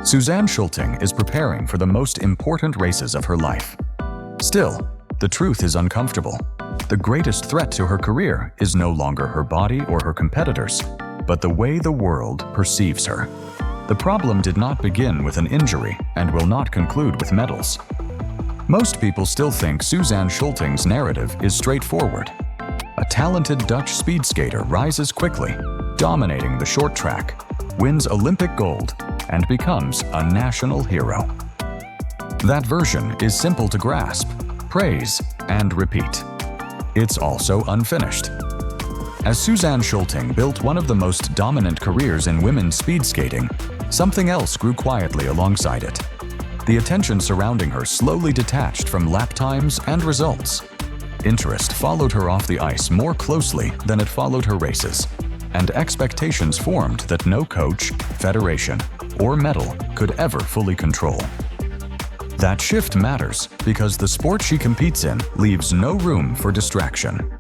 Suzanne Schulting is preparing for the most important races of her life. Still, the truth is uncomfortable. The greatest threat to her career is no longer her body or her competitors, but the way the world perceives her. The problem did not begin with an injury and will not conclude with medals. Most people still think Suzanne Schulting's narrative is straightforward. A talented Dutch speed skater rises quickly, dominating the short track, wins Olympic gold, and becomes a national hero. That version is simple to grasp, praise, and repeat. It's also unfinished. As Suzanne Schulting built one of the most dominant careers in women's speed skating, something else grew quietly alongside it. The attention surrounding her slowly detached from lap times and results. Interest followed her off the ice more closely than it followed her races, and expectations formed that no coach, federation, or medal could ever fully control. That shift matters because the sport she competes in leaves no room for distraction.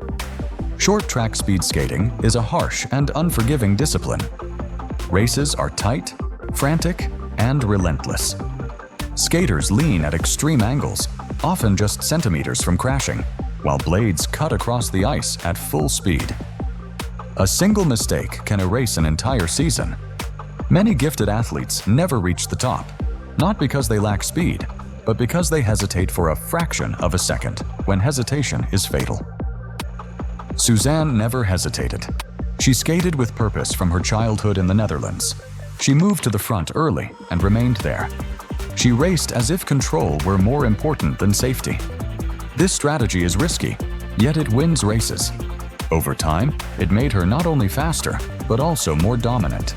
Short track speed skating is a harsh and unforgiving discipline. Races are tight, frantic, and relentless. Skaters lean at extreme angles, often just centimeters from crashing, while blades cut across the ice at full speed. A single mistake can erase an entire season. Many gifted athletes never reach the top, not because they lack speed, but because they hesitate for a fraction of a second, when hesitation is fatal. Suzanne never hesitated. She skated with purpose from her childhood in the Netherlands. She moved to the front early and remained there. She raced as if control were more important than safety. This strategy is risky, yet it wins races. Over time, it made her not only faster, but also more dominant.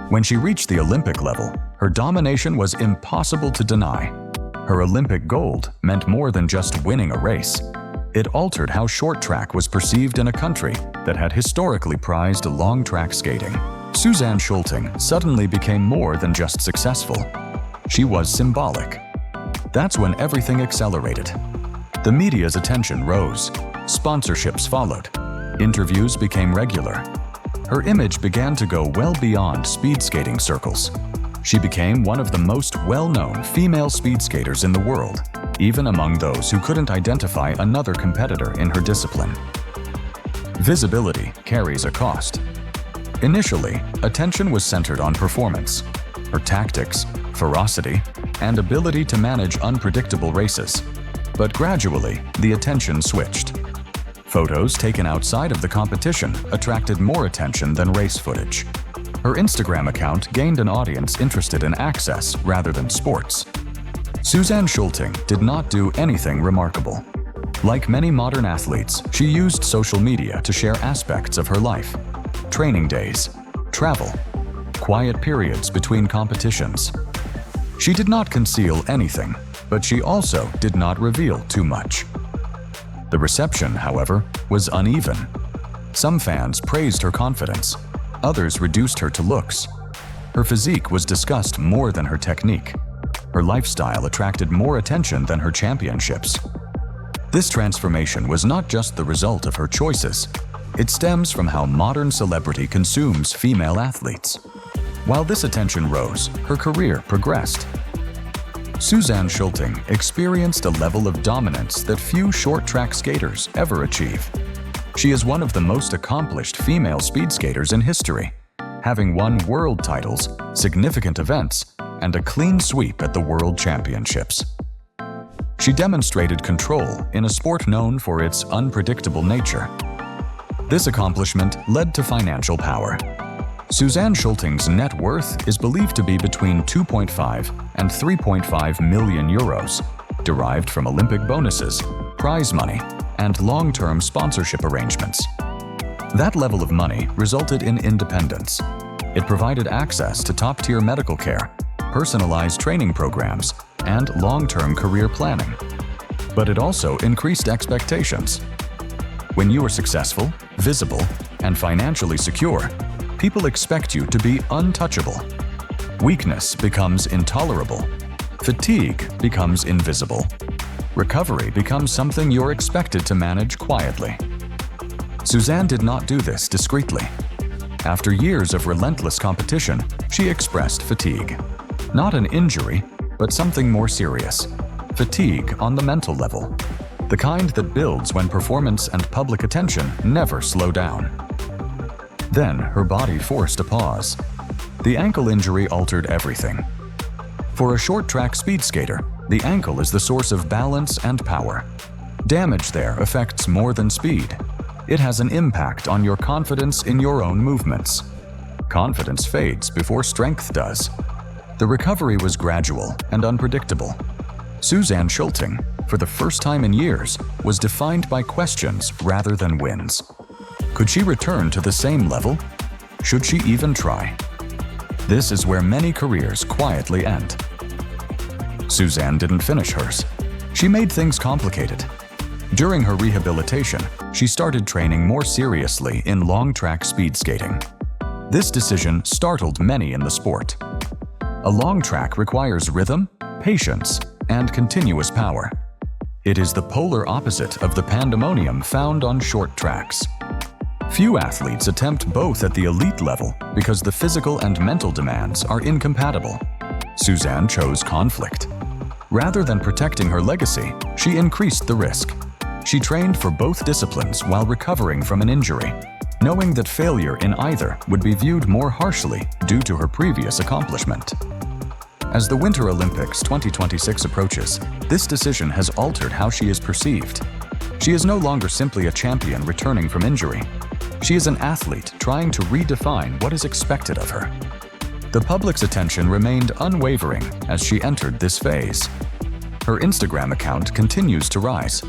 When she reached the Olympic level, her domination was impossible to deny. Her Olympic gold meant more than just winning a race. It altered how short track was perceived in a country that had historically prized long track skating. Suzanne Schulting suddenly became more than just successful. She was symbolic. That's when everything accelerated. The media's attention rose. Sponsorships followed. Interviews became regular. Her image began to go well beyond speed skating circles. She became one of the most well-known female speed skaters in the world, even among those who couldn't identify another competitor in her discipline. Visibility carries a cost. Initially, attention was centered on performance, her tactics, ferocity, and ability to manage unpredictable races. But gradually, the attention switched. Photos taken outside of the competition attracted more attention than race footage. Her Instagram account gained an audience interested in access rather than sports. Suzanne Schulting did not do anything remarkable. Like many modern athletes, she used social media to share aspects of her life. Training days, travel, quiet periods between competitions. She did not conceal anything, but she also did not reveal too much. The reception, however, was uneven. Some fans praised her confidence. Others reduced her to looks. Her physique was discussed more than her technique. Her lifestyle attracted more attention than her championships. This transformation was not just the result of her choices. It stems from how modern celebrity consumes female athletes. While this attention rose, her career progressed. Suzanne Schulting experienced a level of dominance that few short-track skaters ever achieve. She is one of the most accomplished female speed skaters in history, having won world titles, significant events, and a clean sweep at the World Championships. She demonstrated control in a sport known for its unpredictable nature. This accomplishment led to financial power. Suzanne Schulting's net worth is believed to be between 2.5 and 3.5 million euros, derived from Olympic bonuses, prize money, and long-term sponsorship arrangements. That level of money resulted in independence. It provided access to top-tier medical care, personalized training programs, and long-term career planning. But it also increased expectations. When you are successful, visible, and financially secure, people expect you to be untouchable. Weakness becomes intolerable. Fatigue becomes invisible. Recovery becomes something you're expected to manage quietly. Suzanne did not do this discreetly. After years of relentless competition, she expressed fatigue. Not an injury, but something more serious. Fatigue on the mental level. The kind that builds when performance and public attention never slow down. Then her body forced a pause. The ankle injury altered everything. For a short track speed skater, the ankle is the source of balance and power. Damage there affects more than speed. It has an impact on your confidence in your own movements. Confidence fades before strength does. The recovery was gradual and unpredictable. Suzanne Schulting, for the first time in years, was defined by questions rather than wins. Could she return to the same level? Should she even try? This is where many careers quietly end. Suzanne didn't finish hers. She made things complicated. During her rehabilitation, she started training more seriously in long-track speed skating. This decision startled many in the sport. A long track requires rhythm, patience, and continuous power. It is the polar opposite of the pandemonium found on short tracks. Few athletes attempt both at the elite level because the physical and mental demands are incompatible. Suzanne chose conflict. Rather than protecting her legacy, she increased the risk. She trained for both disciplines while recovering from an injury, knowing that failure in either would be viewed more harshly due to her previous accomplishment. As the Winter Olympics 2026 approaches, this decision has altered how she is perceived. She is no longer simply a champion returning from injury. She is an athlete trying to redefine what is expected of her. The public's attention remained unwavering as she entered this phase. Her Instagram account continues to rise.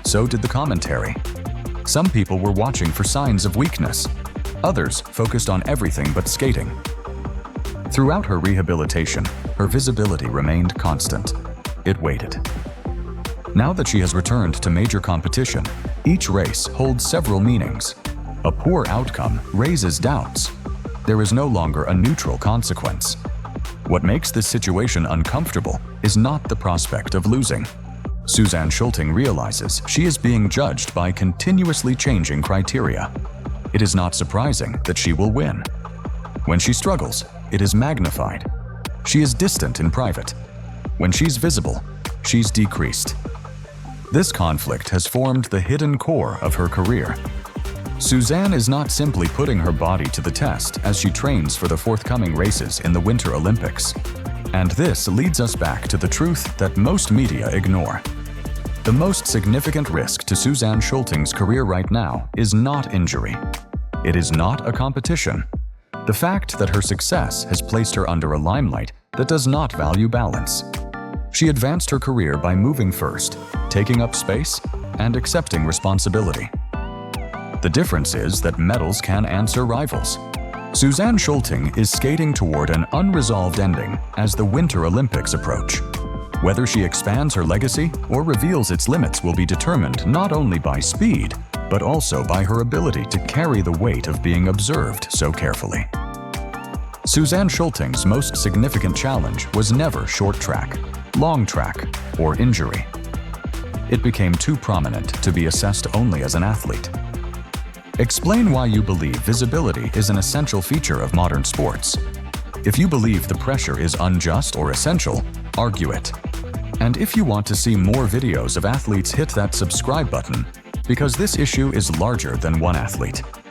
So did the commentary. Some people were watching for signs of weakness. Others focused on everything but skating. Throughout her rehabilitation, her visibility remained constant. It waited. Now that she has returned to major competition, each race holds several meanings. A poor outcome raises doubts. There is no longer a neutral consequence. What makes this situation uncomfortable is not the prospect of losing. Suzanne Schulting realizes she is being judged by continuously changing criteria. It is not surprising that she will win. When she struggles, it is magnified. She is distant in private. When she's visible, she's decreased. This conflict has formed the hidden core of her career. Suzanne is not simply putting her body to the test as she trains for the forthcoming races in the Winter Olympics. And this leads us back to the truth that most media ignore. The most significant risk to Suzanne Schulting's career right now is not injury. It is not a competition. The fact that her success has placed her under a limelight that does not value balance. She advanced her career by moving first, taking up space, and accepting responsibility. The difference is that medals can answer rivals. Suzanne Schulting is skating toward an unresolved ending as the Winter Olympics approach. Whether she expands her legacy or reveals its limits will be determined not only by speed, but also by her ability to carry the weight of being observed so carefully. Suzanne Schulting's most significant challenge was never short track, long track, or injury. It became too prominent to be assessed only as an athlete. Explain why you believe visibility is an essential feature of modern sports. If you believe the pressure is unjust or essential, argue it. And if you want to see more videos of athletes, hit that subscribe button, because this issue is larger than one athlete.